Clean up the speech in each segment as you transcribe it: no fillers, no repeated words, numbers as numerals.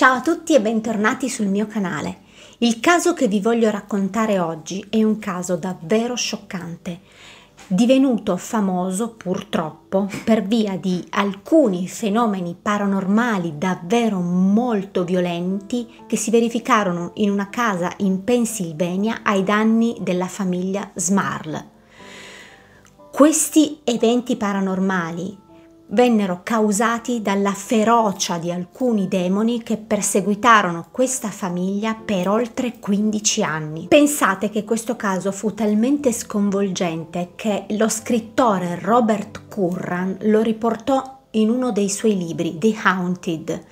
Ciao a tutti e bentornati sul mio canale. Il caso che vi voglio raccontare oggi è un caso davvero scioccante, divenuto famoso purtroppo per via di alcuni fenomeni paranormali davvero molto violenti che si verificarono in una casa in Pennsylvania ai danni della famiglia Small. Questi eventi paranormali vennero causati dalla ferocia di alcuni demoni che perseguitarono questa famiglia per oltre 15 anni. Pensate che questo caso fu talmente sconvolgente che lo scrittore Robert Curran lo riportò in uno dei suoi libri, The Haunted,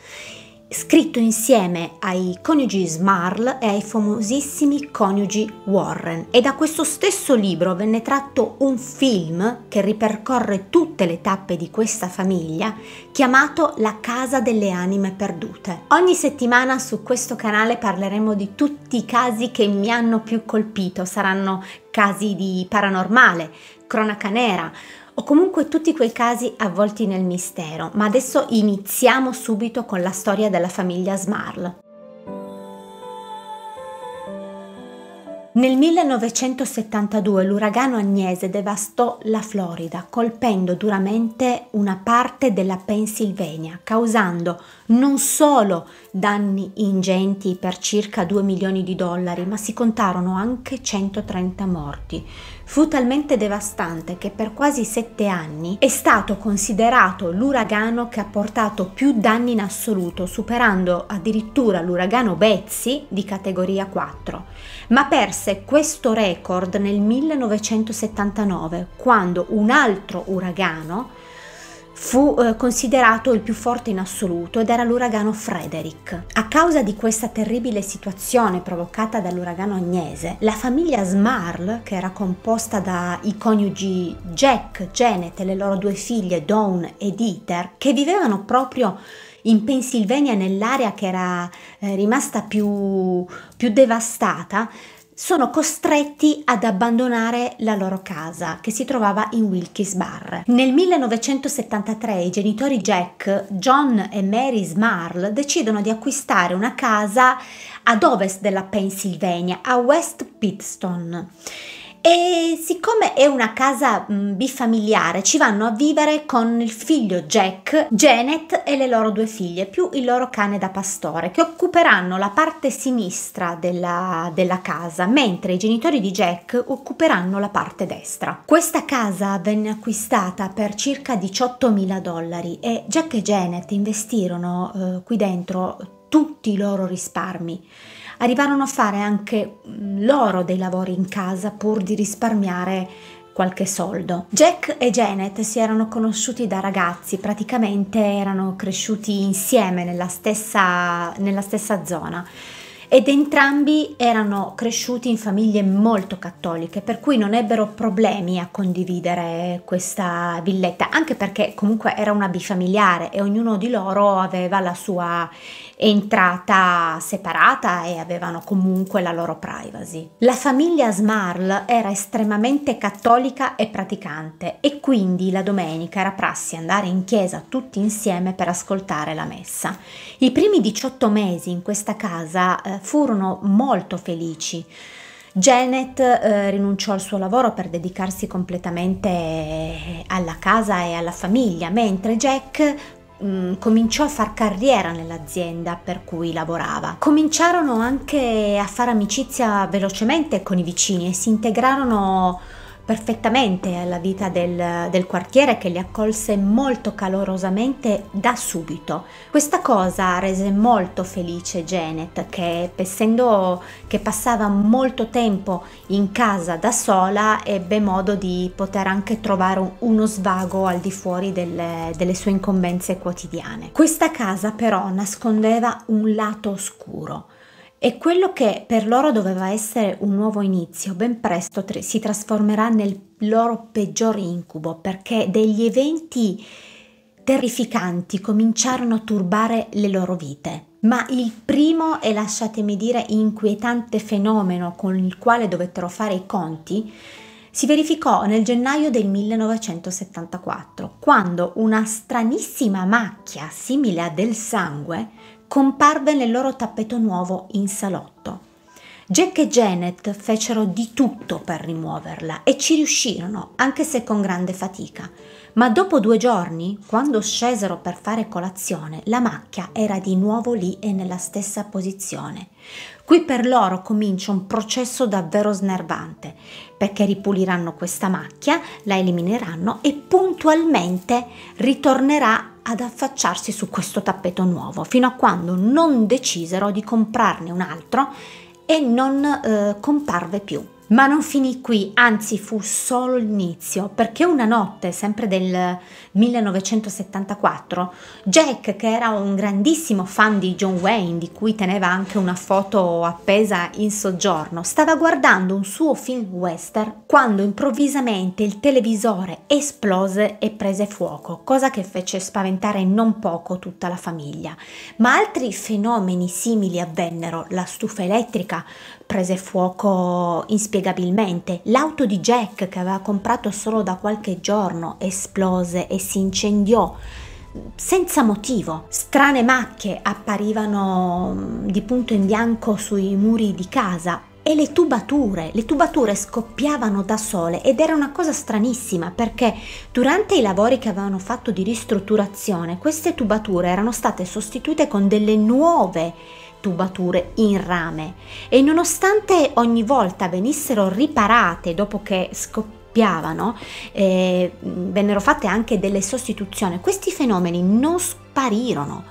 scritto insieme ai coniugi Small e ai famosissimi coniugi Warren, e da questo stesso libro venne tratto un film che ripercorre tutte le tappe di questa famiglia, chiamato La Casa delle Anime Perdute. Ogni settimana su questo canale parleremo di tutti i casi che mi hanno più colpito, saranno casi di paranormale, cronaca nera, o comunque tutti quei casi avvolti nel mistero, ma adesso iniziamo subito con la storia della famiglia Small. Nel 1972 l'uragano Agnese devastò la Florida, colpendo duramente una parte della Pennsylvania, causando non solo danni ingenti per circa 2 milioni di dollari, ma si contarono anche 130 morti. Fu talmente devastante che per quasi 7 anni è stato considerato l'uragano che ha portato più danni in assoluto, superando addirittura l'uragano Betsy di categoria 4, ma perse questo record nel 1979, quando un altro uragano fu considerato il più forte in assoluto ed era l'uragano Frederick. A causa di questa terribile situazione provocata dall'uragano Agnese, la famiglia Small, che era composta dai coniugi Jack, Janet e le loro 2 figlie Dawn ed Heather, che vivevano proprio in Pennsylvania, nell'area che era rimasta più devastata, sono costretti ad abbandonare la loro casa, che si trovava in Wilkes-Barre. Nel 1973 i genitori Jack, John e Mary Small, decidono di acquistare una casa ad ovest della Pennsylvania, a West Pittston. E siccome è una casa bifamiliare, ci vanno a vivere con il figlio Jack, Janet e le loro 2 figlie, più il loro cane da pastore, che occuperanno la parte sinistra della casa, mentre i genitori di Jack occuperanno la parte destra. Questa casa venne acquistata per circa 18.000 dollari e Jack e Janet investirono qui dentro tutti i loro risparmi. Arrivarono a fare anche loro dei lavori in casa pur di risparmiare qualche soldo. Jack e Janet si erano conosciuti da ragazzi, praticamente erano cresciuti insieme nella stessa zona, ed entrambi erano cresciuti in famiglie molto cattoliche, per cui non ebbero problemi a condividere questa villetta, anche perché comunque era una bifamiliare e ognuno di loro aveva la sua entrata separata e avevano comunque la loro privacy. La famiglia Small era estremamente cattolica e praticante, e quindi la domenica era prassi andare in chiesa tutti insieme per ascoltare la messa. I primi 18 mesi in questa casa furono molto felici. Janet rinunciò al suo lavoro per dedicarsi completamente alla casa e alla famiglia, mentre Jack cominciò a far carriera nell'azienda per cui lavorava. Cominciarono anche a fare amicizia velocemente con i vicini e si integrarono perfettamente alla vita del quartiere, che li accolse molto calorosamente da subito. Questa cosa rese molto felice Janet, che essendo che passava molto tempo in casa da sola, ebbe modo di poter anche trovare uno svago al di fuori delle sue incombenze quotidiane. Questa casa però nascondeva un lato oscuro. E quello che per loro doveva essere un nuovo inizio, ben presto si trasformerà nel loro peggior incubo, perché degli eventi terrificanti cominciarono a turbare le loro vite. Ma il primo e, lasciatemi dire, inquietante fenomeno con il quale dovettero fare i conti si verificò nel gennaio del 1974, quando una stranissima macchia simile a del sangue comparve nel loro tappeto nuovo in salotto. Jack e Janet fecero di tutto per rimuoverla e ci riuscirono, anche se con grande fatica. Ma dopo 2 giorni, quando scesero per fare colazione, la macchia era di nuovo lì e nella stessa posizione. Qui per loro comincia un processo davvero snervante, perché ripuliranno questa macchia, la elimineranno e puntualmente ritornerà ad affacciarsi su questo tappeto nuovo, fino a quando non decisero di comprarne un altro e non comparve più. Ma non finì qui, anzi fu solo l'inizio, perché una notte, sempre del 1974, Jack, che era un grandissimo fan di John Wayne, di cui teneva anche una foto appesa in soggiorno, stava guardando un suo film western quando improvvisamente il televisore esplose e prese fuoco, cosa che fece spaventare non poco tutta la famiglia. Ma altri fenomeni simili avvennero: la stufa elettrica prese fuoco inspiegabilmente, l'auto di Jack, che aveva comprato solo da qualche giorno, esplose e si incendiò senza motivo. Strane macchie apparivano di punto in bianco sui muri di casa e le tubature scoppiavano da sole, ed era una cosa stranissima, perché durante i lavori che avevano fatto di ristrutturazione queste tubature erano state sostituite con delle nuove tubature in rame, e nonostante ogni volta venissero riparate dopo che scoppiavano, vennero fatte anche delle sostituzioni, questi fenomeni non sparirono,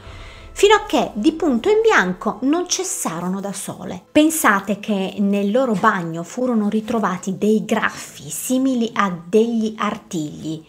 fino a che di punto in bianco non cessarono da sole. Pensate che nel loro bagno furono ritrovati dei graffi simili a degli artigli,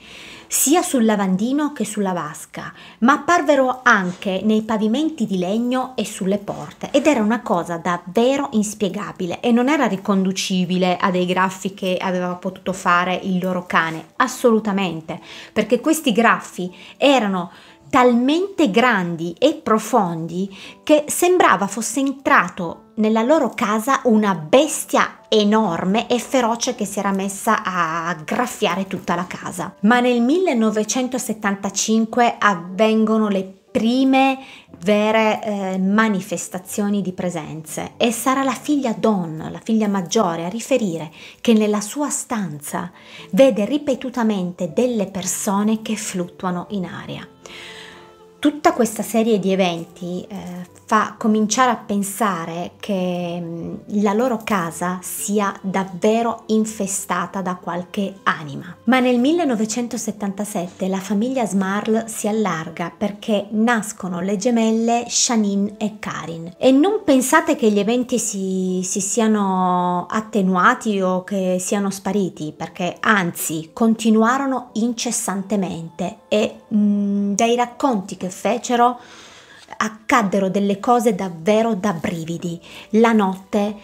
sia sul lavandino che sulla vasca, ma apparvero anche nei pavimenti di legno e sulle porte, ed era una cosa davvero inspiegabile e non era riconducibile a dei graffi che aveva potuto fare il loro cane, assolutamente, perché questi graffi erano talmente grandi e profondi che sembrava fosse entrato nella loro casa una bestia enorme e feroce che si era messa a graffiare tutta la casa. Ma nel 1975 avvengono le prime vere manifestazioni di presenze, e sarà la figlia Dawn, la figlia maggiore, a riferire che nella sua stanza vede ripetutamente delle persone che fluttuano in aria. Tutta questa serie di eventi fa cominciare a pensare che la loro casa sia davvero infestata da qualche anima. Ma nel 1977 la famiglia Smurl si allarga, perché nascono le gemelle Shanine e Karin. E non pensate che gli eventi si siano attenuati o che siano spariti, perché anzi continuarono incessantemente, e dai racconti che fecero accaddero delle cose davvero da brividi. La notte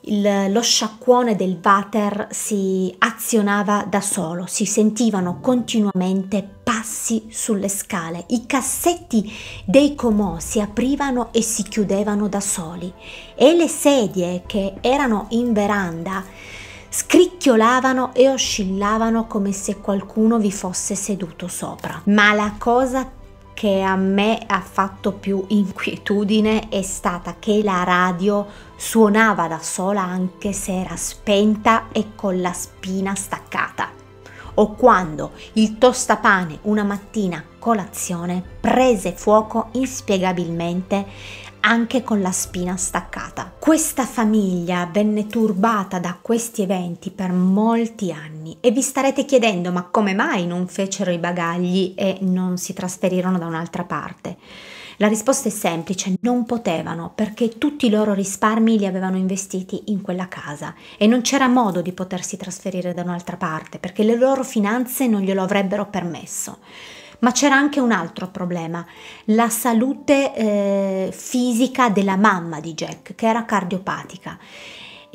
lo sciacquone del water si azionava da solo, si sentivano continuamente passi sulle scale, i cassetti dei comò si aprivano e si chiudevano da soli, e le sedie che erano in veranda scricchiolavano e oscillavano come se qualcuno vi fosse seduto sopra. Ma la cosa che a me ha fatto più inquietudine è stata che la radio suonava da sola anche se era spenta e con la spina staccata, o quando il tostapane una mattina a colazione prese fuoco inspiegabilmente anche con la spina staccata. Questa famiglia venne turbata da questi eventi per molti anni, e vi starete chiedendo: ma come mai non fecero i bagagli e non si trasferirono da un'altra parte? La risposta è semplice: non potevano, perché tutti i loro risparmi li avevano investiti in quella casa e non c'era modo di potersi trasferire da un'altra parte, perché le loro finanze non glielo avrebbero permesso. Ma c'era anche un altro problema: la salute fisica della mamma di Jack, che era cardiopatica,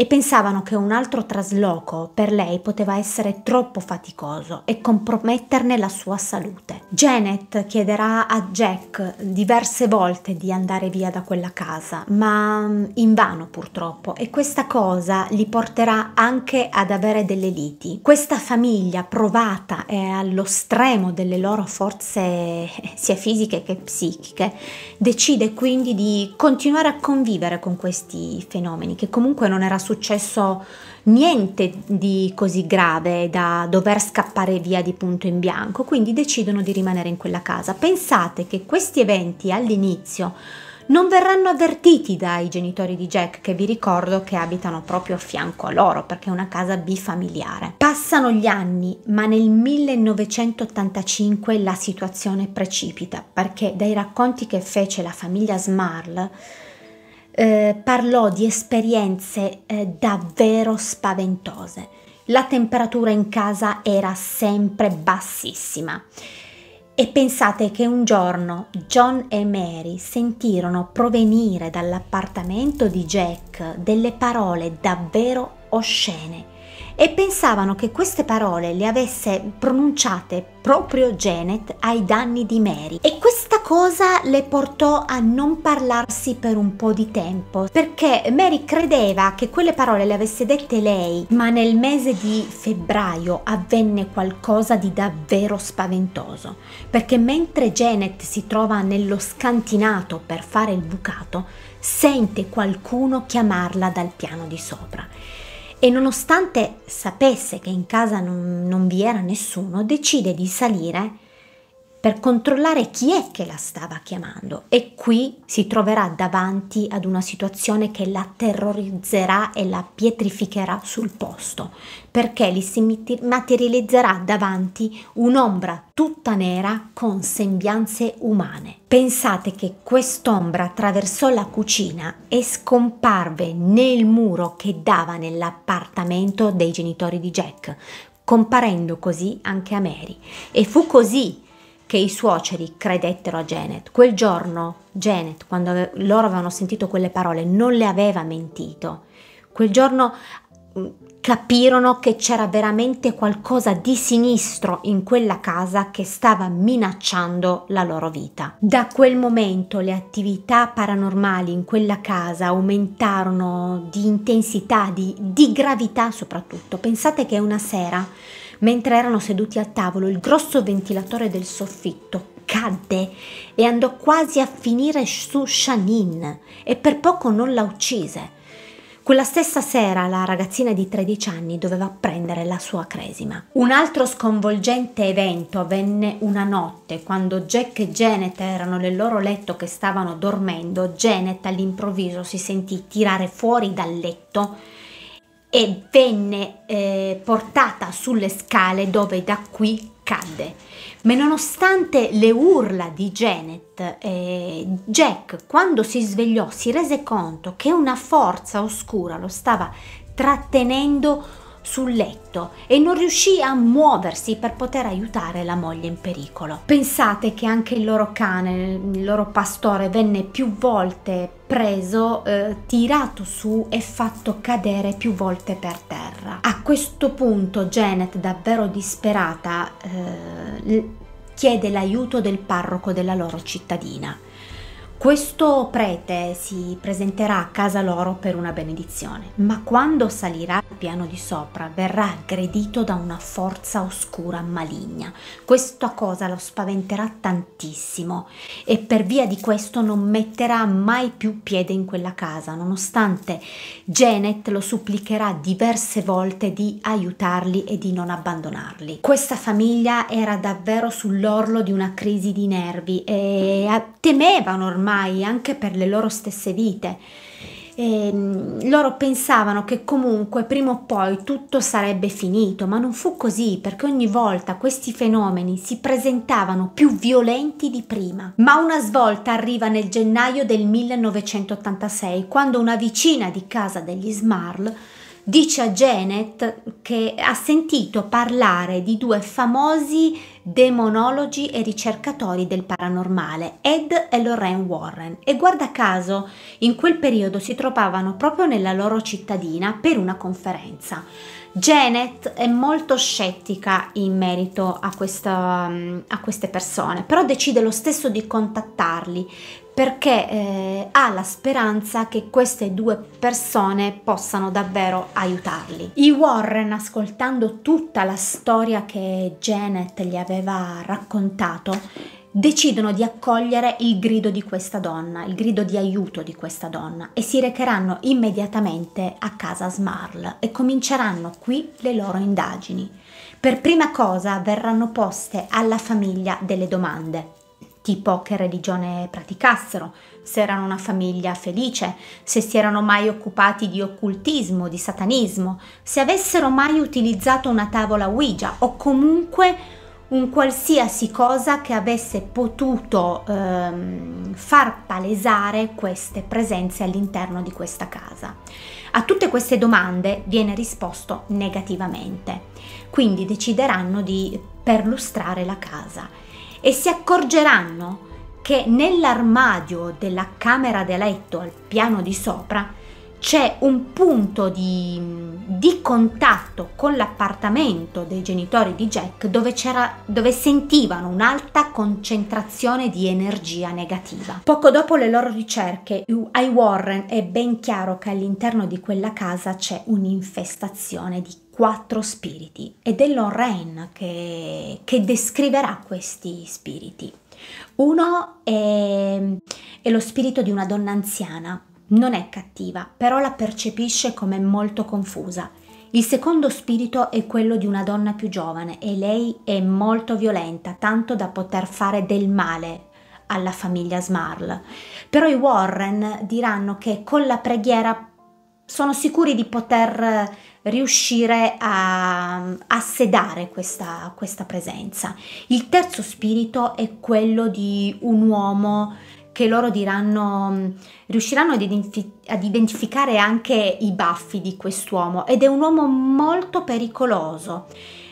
e pensavano che un altro trasloco per lei poteva essere troppo faticoso e comprometterne la sua salute. Janet chiederà a Jack diverse volte di andare via da quella casa, ma invano purtroppo, e questa cosa li porterà anche ad avere delle liti. Questa famiglia provata e allo stremo delle loro forze sia fisiche che psichiche decide quindi di continuare a convivere con questi fenomeni, che comunque non era successo niente di così grave da dover scappare via di punto in bianco, quindi decidono di rimanere in quella casa. Pensate che questi eventi all'inizio non verranno avvertiti dai genitori di Jack, che vi ricordo che abitano proprio a fianco a loro perché è una casa bifamiliare. Passano gli anni, ma nel 1985 la situazione precipita, perché dai racconti che fece la famiglia Small parlò di esperienze davvero spaventose. La temperatura in casa era sempre bassissima. E pensate che un giorno John e Mary sentirono provenire dall'appartamento di Jack delle parole davvero oscene e pensavano che queste parole le avesse pronunciate proprio Janet ai danni di Mary, e questa cosa le portò a non parlarsi per un po' di tempo, perché Mary credeva che quelle parole le avesse dette lei. Ma nel mese di febbraio avvenne qualcosa di davvero spaventoso, perché mentre Janet si trova nello scantinato per fare il bucato, sente qualcuno chiamarla dal piano di sopra. E nonostante sapesse che in casa non vi era nessuno, decide di salire per controllare chi è che la stava chiamando, e qui si troverà davanti ad una situazione che la terrorizzerà e la pietrificherà sul posto, perché gli si materializzerà davanti un'ombra tutta nera con sembianze umane. Pensate che quest'ombra attraversò la cucina e scomparve nel muro che dava nell'appartamento dei genitori di Jack, comparendo così anche a Mary. E fu così che i suoceri credettero a Janet. Quel giorno Janet, quando loro avevano sentito quelle parole, non le aveva mentito. Quel giorno capirono che c'era veramente qualcosa di sinistro in quella casa che stava minacciando la loro vita. Da quel momento le attività paranormali in quella casa aumentarono di intensità, di gravità soprattutto. Pensate che una sera, mentre erano seduti al tavolo, il grosso ventilatore del soffitto cadde e andò quasi a finire su Shanine, e per poco non la uccise. Quella stessa sera la ragazzina di 13 anni doveva prendere la sua cresima. Un altro sconvolgente evento avvenne una notte, quando Jack e Janet erano nel loro letto che stavano dormendo. Janet all'improvviso si sentì tirare fuori dal letto e venne portata sulle scale, dove da qui cadde. Ma nonostante le urla di Janet, Jack, quando si svegliò, si rese conto che una forza oscura lo stava trattenendo sul letto e non riuscì a muoversi per poter aiutare la moglie in pericolo. Pensate che anche il loro cane, il loro pastore, venne più volte preso, tirato su e fatto cadere più volte per terra. A questo punto Janet, davvero disperata, chiede l'aiuto del parroco della loro cittadina. Questo prete si presenterà a casa loro per una benedizione, ma quando salirà al piano di sopra verrà aggredito da una forza oscura maligna. Questa cosa lo spaventerà tantissimo e per via di questo non metterà mai più piede in quella casa, nonostante Janet lo supplicherà diverse volte di aiutarli e di non abbandonarli. Questa famiglia era davvero sull'orlo di una crisi di nervi e temevano ormai anche per le loro stesse vite. Loro pensavano che comunque prima o poi tutto sarebbe finito, ma non fu così, perché ogni volta questi fenomeni si presentavano più violenti di prima. Ma una svolta arriva nel gennaio del 1986, quando una vicina di casa degli Small dice a Janet che ha sentito parlare di due famosi demonologi e ricercatori del paranormale, Ed e Lorraine Warren, e guarda caso in quel periodo si trovavano proprio nella loro cittadina per una conferenza. Janet è molto scettica in merito a queste persone, però decide lo stesso di contattarli perché ha la speranza che queste due persone possano davvero aiutarli. I Warren, ascoltando tutta la storia che Janet gli aveva raccontato, decidono di accogliere il grido di questa donna, il grido di aiuto di questa donna, e si recheranno immediatamente a casa Smurl e cominceranno qui le loro indagini. Per prima cosa verranno poste alla famiglia delle domande, tipo che religione praticassero, se erano una famiglia felice, se si erano mai occupati di occultismo, di satanismo, se avessero mai utilizzato una tavola Ouija o comunque un qualsiasi cosa che avesse potuto far palesare queste presenze all'interno di questa casa. A tutte queste domande viene risposto negativamente, quindi decideranno di perlustrare la casa e si accorgeranno che nell'armadio della camera da letto al piano di sopra c'è un punto di contatto con l'appartamento dei genitori di Jack dove sentivano un'alta concentrazione di energia negativa. Poco dopo le loro ricerche, ai Warren è ben chiaro che all'interno di quella casa c'è un'infestazione di 4 spiriti ed è Lorraine che descriverà questi spiriti. Uno è lo spirito di una donna anziana. Non è cattiva, però la percepisce come molto confusa. Il secondo spirito è quello di una donna più giovane e lei è molto violenta, tanto da poter fare del male alla famiglia Smurl. Però i Warren diranno che con la preghiera sono sicuri di poter riuscire a sedare questa presenza. Il terzo spirito è quello di un uomo che loro diranno riusciranno ad identificare anche i baffi di quest'uomo, ed è un uomo molto pericoloso,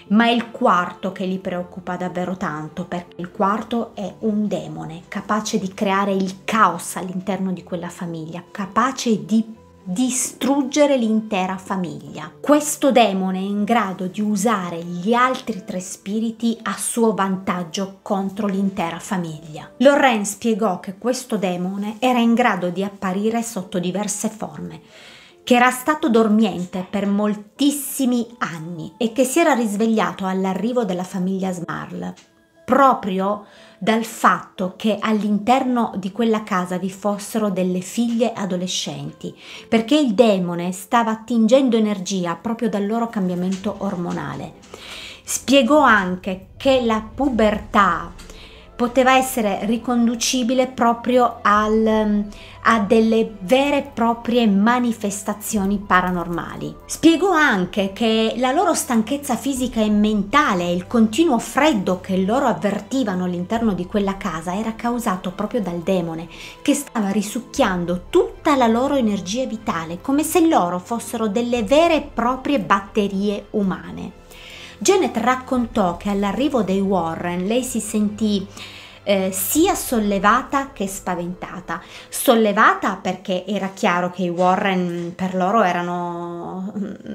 ma è il quarto che li preoccupa davvero tanto, perché il quarto è un demone capace di creare il caos all'interno di quella famiglia, capace di distruggere l'intera famiglia. Questo demone è in grado di usare gli altri 3 spiriti a suo vantaggio contro l'intera famiglia. Lorraine spiegò che questo demone era in grado di apparire sotto diverse forme, che era stato dormiente per moltissimi anni e che si era risvegliato all'arrivo della famiglia Smurl, proprio dal fatto che all'interno di quella casa vi fossero delle figlie adolescenti, perché il demone stava attingendo energia proprio dal loro cambiamento ormonale. Spiegò anche che la pubertà poteva essere riconducibile proprio a delle vere e proprie manifestazioni paranormali. Spiegò anche che la loro stanchezza fisica e mentale e il continuo freddo che loro avvertivano all'interno di quella casa era causato proprio dal demone, che stava risucchiando tutta la loro energia vitale, come se loro fossero delle vere e proprie batterie umane. Janet raccontò che all'arrivo dei Warren lei si sentì sia sollevata che spaventata. Sollevata perché era chiaro che i Warren per loro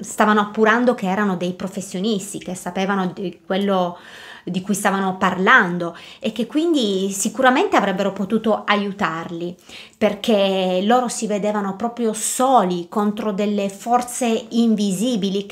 stavano appurando che erano dei professionisti, che sapevano di quello di cui stavano parlando e che quindi sicuramente avrebbero potuto aiutarli, perché loro si vedevano proprio soli contro delle forze invisibili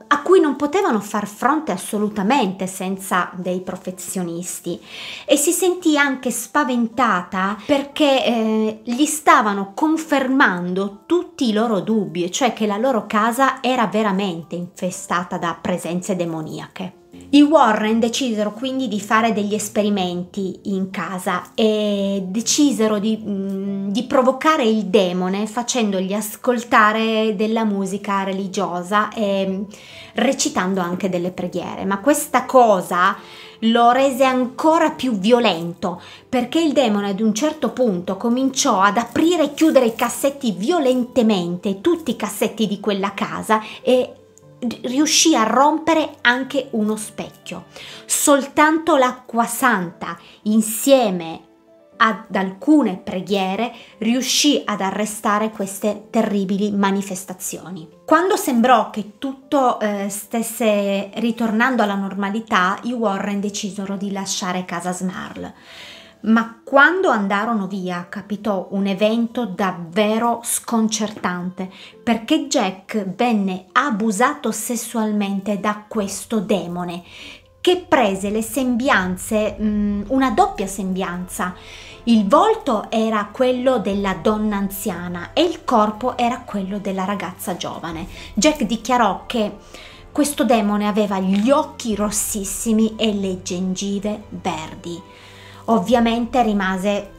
a cui non potevano far fronte assolutamente senza dei professionisti, e si sentì anche spaventata perché gli stavano confermando tutti i loro dubbi, cioè che la loro casa era veramente infestata da presenze demoniache. I Warren decisero quindi di fare degli esperimenti in casa e decisero di provocare il demone facendogli ascoltare della musica religiosa e recitando anche delle preghiere, ma questa cosa lo rese ancora più violento, perché il demone ad un certo punto cominciò ad aprire e chiudere i cassetti violentemente, tutti i cassetti di quella casa, e riuscì a rompere anche uno specchio. Soltanto l'acqua santa, insieme ad alcune preghiere, riuscì ad arrestare queste terribili manifestazioni. Quando sembrò che tutto stesse ritornando alla normalità, i Warren decisero di lasciare casa Smurl. Ma quando andarono via capitò un evento davvero sconcertante, perché Jack venne abusato sessualmente da questo demone, che prese le sembianze, una doppia sembianza. Il volto era quello della donna anziana e il corpo era quello della ragazza giovane. Jack dichiarò che questo demone aveva gli occhi rossissimi e le gengive verdi. Ovviamente rimase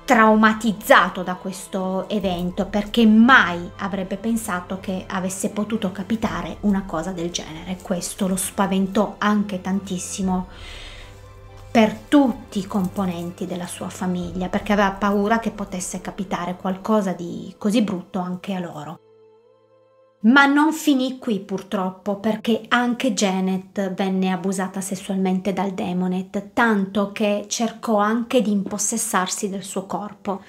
traumatizzato da questo evento, perché mai avrebbe pensato che avesse potuto capitare una cosa del genere. Questo lo spaventò anche tantissimo per tutti i componenti della sua famiglia, perché aveva paura che potesse capitare qualcosa di così brutto anche a loro. Ma non finì qui purtroppo, perché anche Janet venne abusata sessualmente dal demone, tanto che cercò anche di impossessarsi del suo corpo.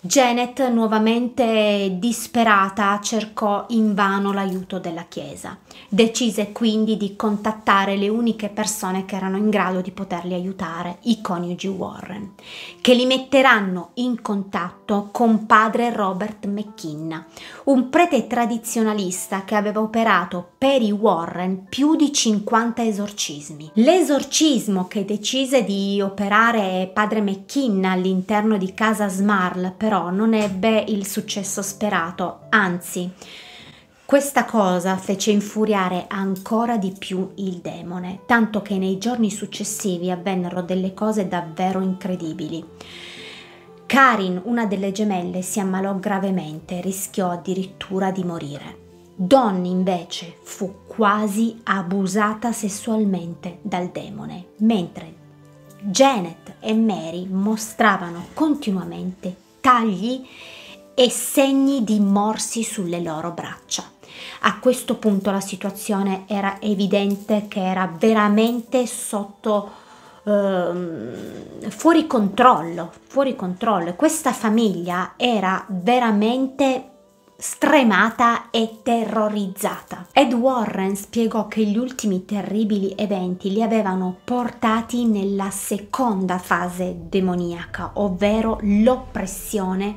Janet, nuovamente disperata, cercò invano l'aiuto della Chiesa. Decise quindi di contattare le uniche persone che erano in grado di poterli aiutare, i coniugi Warren, che li metteranno in contatto con padre Robert McKenna, un prete tradizionalista che aveva operato per i Warren più di 50 esorcismi. L'esorcismo che decise di operare padre McKenna all'interno di casa Smurl però non ebbe il successo sperato, anzi, questa cosa fece infuriare ancora di più il demone, tanto che nei giorni successivi avvennero delle cose davvero incredibili. Karin, una delle gemelle, si ammalò gravemente e rischiò addirittura di morire. Dawn invece fu quasi abusata sessualmente dal demone, mentre Janet e Mary mostravano continuamente tagli e segni di morsi sulle loro braccia. A questo punto la situazione era evidente che era veramente sotto fuori controllo. Questa famiglia era veramente stremata e terrorizzata. Ed Warren spiegò che gli ultimi terribili eventi li avevano portati nella seconda fase demoniaca, ovvero l'oppressione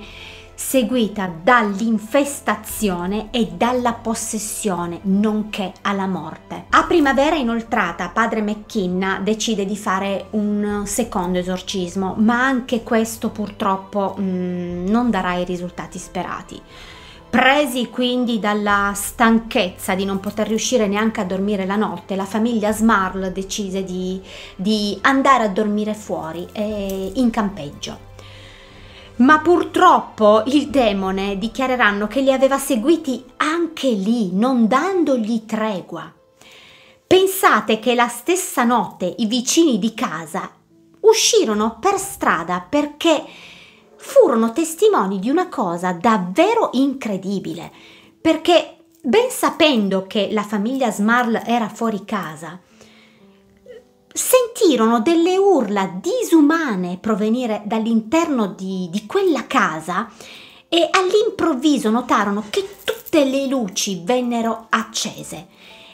seguita dall'infestazione e dalla possessione, nonché alla morte. A primavera inoltrata, padre McKenna decide di fare un secondo esorcismo, ma anche questo purtroppo non darà i risultati sperati. Presi quindi dalla stanchezza di non poter riuscire neanche a dormire la notte, la famiglia Smurl decise di andare a dormire fuori, in campeggio. Ma purtroppo il demone dichiareranno che li aveva seguiti anche lì, non dandogli tregua. Pensate che la stessa notte i vicini di casa uscirono per strada perché furono testimoni di una cosa davvero incredibile, perché ben sapendo che la famiglia Smurl era fuori casa, sentirono delle urla disumane provenire dall'interno di quella casa e all'improvviso notarono che tutte le luci vennero accese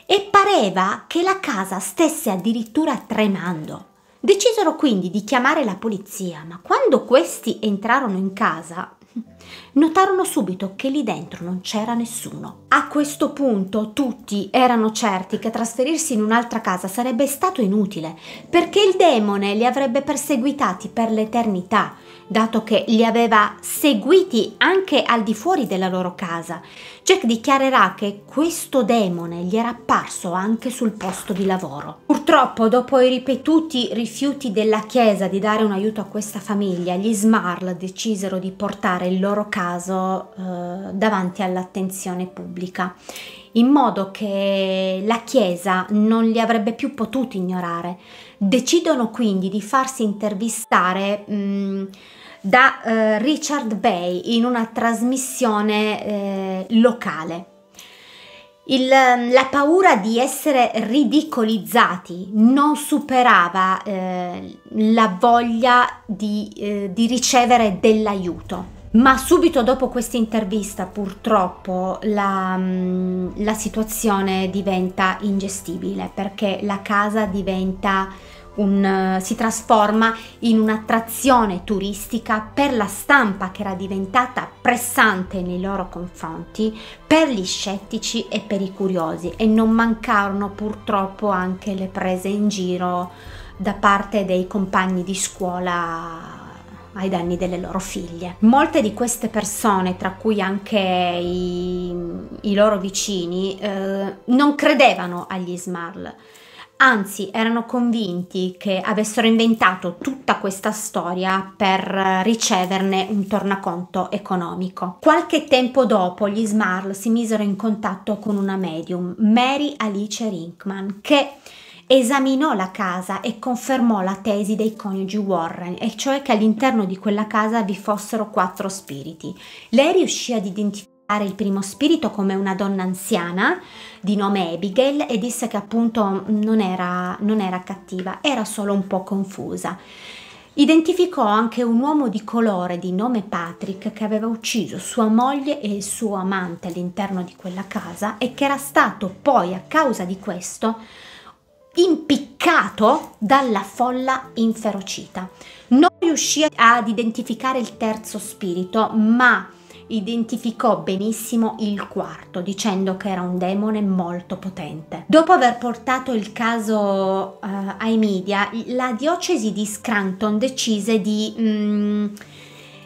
e pareva che la casa stesse addirittura tremando. Decisero quindi di chiamare la polizia, ma quando questi entrarono in casa notarono subito che lì dentro non c'era nessuno. A questo punto tutti erano certi che trasferirsi in un'altra casa sarebbe stato inutile, perché il demone li avrebbe perseguitati per l'eternità, dato che li aveva seguiti anche al di fuori della loro casa. Jack dichiarerà che questo demone gli era apparso anche sul posto di lavoro. Purtroppo, dopo i ripetuti rifiuti della chiesa di dare un aiuto a questa famiglia, gli Smarl decisero di portare il loro caso davanti all'attenzione pubblica, in modo che la chiesa non li avrebbe più potuti ignorare. Decidono quindi di farsi intervistare da Richard Bay in una trasmissione locale. La paura di essere ridicolizzati non superava la voglia di ricevere dell'aiuto. Ma subito dopo questa intervista, purtroppo, la situazione diventa ingestibile, perché la casa si trasforma in un'attrazione turistica per la stampa, che era diventata pressante nei loro confronti, per gli scettici e per i curiosi, e non mancarono purtroppo anche le prese in giro da parte dei compagni di scuola ai danni delle loro figlie. Molte di queste persone, tra cui anche i loro vicini, non credevano agli Smarl. Anzi, erano convinti che avessero inventato tutta questa storia per riceverne un tornaconto economico. Qualche tempo dopo, gli Smarl si misero in contatto con una medium, Mary Alice Rinkman, che esaminò la casa e confermò la tesi dei coniugi Warren, e cioè che all'interno di quella casa vi fossero 4 spiriti. Lei riuscì ad identificare il primo spirito come una donna anziana di nome Abigail e disse che appunto non era cattiva, era solo un po' confusa. Identificò anche un uomo di colore di nome Patrick che aveva ucciso sua moglie e il suo amante all'interno di quella casa, e che era stato poi, a causa di questo, impiccato dalla folla inferocita. Non riuscì ad identificare il terzo spirito, ma identificò benissimo il quarto, dicendo che era un demone molto potente. Dopo aver portato il caso ai media, la diocesi di Scranton decise di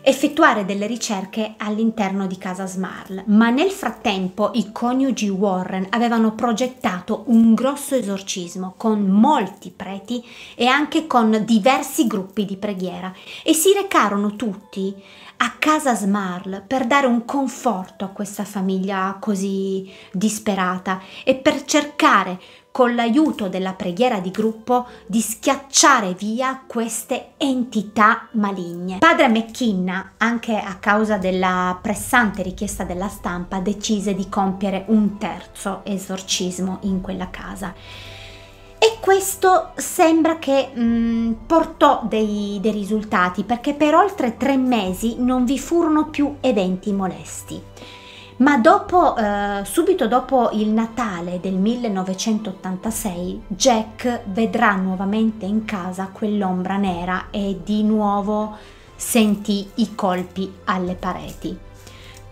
effettuare delle ricerche all'interno di casa Smarl, ma nel frattempo i coniugi Warren avevano progettato un grosso esorcismo con molti preti e anche con diversi gruppi di preghiera, e si recarono tutti a casa Smarl per dare un conforto a questa famiglia così disperata e per cercare, con l'aiuto della preghiera di gruppo, di schiacciare via queste entità maligne. Padre McKenna, anche a causa della pressante richiesta della stampa, decise di compiere un terzo esorcismo in quella casa. E questo sembra che portò dei risultati, perché per oltre 3 mesi non vi furono più eventi molesti. Ma subito dopo il Natale del 1986, Jack vedrà nuovamente in casa quell'ombra nera e di nuovo sentì i colpi alle pareti.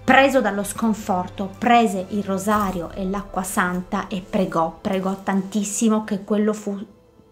Preso dallo sconforto, prese il rosario e l'acqua santa e pregò tantissimo che quello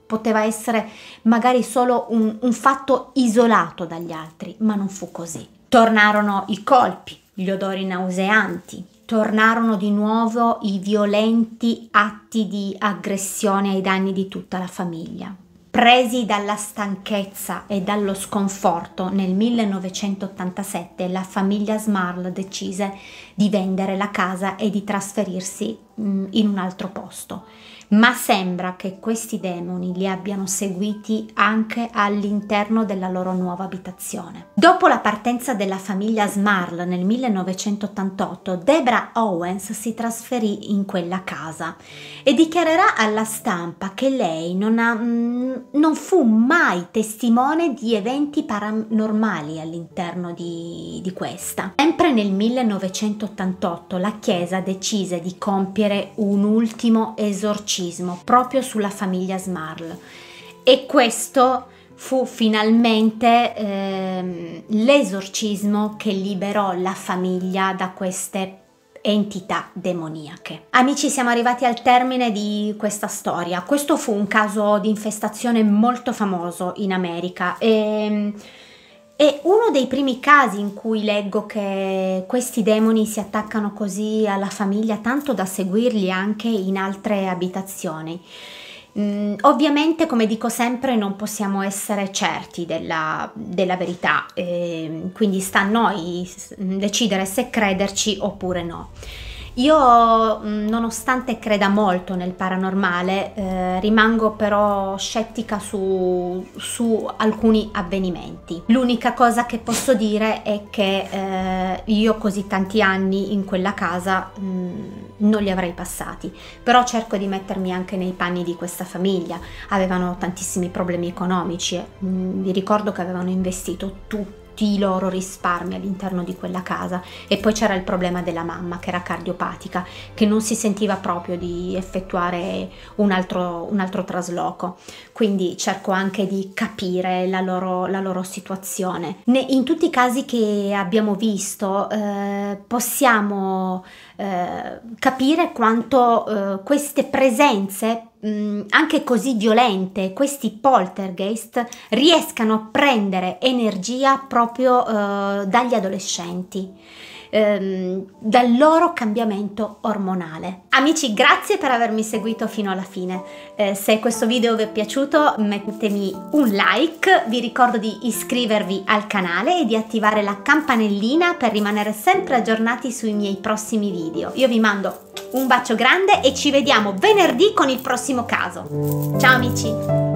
poteva essere magari solo un fatto isolato dagli altri, ma non fu così. Tornarono i colpi, gli odori nauseanti, tornarono di nuovo i violenti atti di aggressione ai danni di tutta la famiglia. Presi dalla stanchezza e dallo sconforto, nel 1987 la famiglia Smarl decise di vendere la casa e di trasferirsi in un altro posto. Ma sembra che questi demoni li abbiano seguiti anche all'interno della loro nuova abitazione. Dopo la partenza della famiglia Smarl nel 1988, Deborah Owens si trasferì in quella casa e dichiarerà alla stampa che lei non fu mai testimone di eventi paranormali all'interno di questa. Sempre nel 1988 la Chiesa decise di compiere un ultimo esorcismo proprio sulla famiglia Smarl, e questo fu finalmente l'esorcismo che liberò la famiglia da queste entità demoniache. Amici, siamo arrivati al termine di questa storia. Questo fu un caso di infestazione molto famoso in America e È uno dei primi casi in cui leggo che questi demoni si attaccano così alla famiglia, tanto da seguirli anche in altre abitazioni. Ovviamente, come dico sempre, non possiamo essere certi della verità, quindi sta a noi decidere se crederci oppure no. Io, nonostante creda molto nel paranormale, rimango però scettica su alcuni avvenimenti. L'unica cosa che posso dire è che io così tanti anni in quella casa non li avrei passati, però cerco di mettermi anche nei panni di questa famiglia. Avevano tantissimi problemi economici, vi ricordo che avevano investito tutti i loro risparmi all'interno di quella casa, e poi c'era il problema della mamma che era cardiopatica, che non si sentiva proprio di effettuare un altro trasloco, quindi cerco anche di capire la loro situazione. In tutti i casi che abbiamo visto possiamo capire quanto queste presenze anche così violente, questi poltergeist, riescano a prendere energia proprio dagli adolescenti, dal loro cambiamento ormonale. Amici, grazie per avermi seguito fino alla fine. Se questo video vi è piaciuto, mettetemi un like, vi ricordo di iscrivervi al canale e di attivare la campanellina per rimanere sempre aggiornati sui miei prossimi video. Io vi mando un bacio grande e ci vediamo venerdì con il prossimo caso. Ciao amici!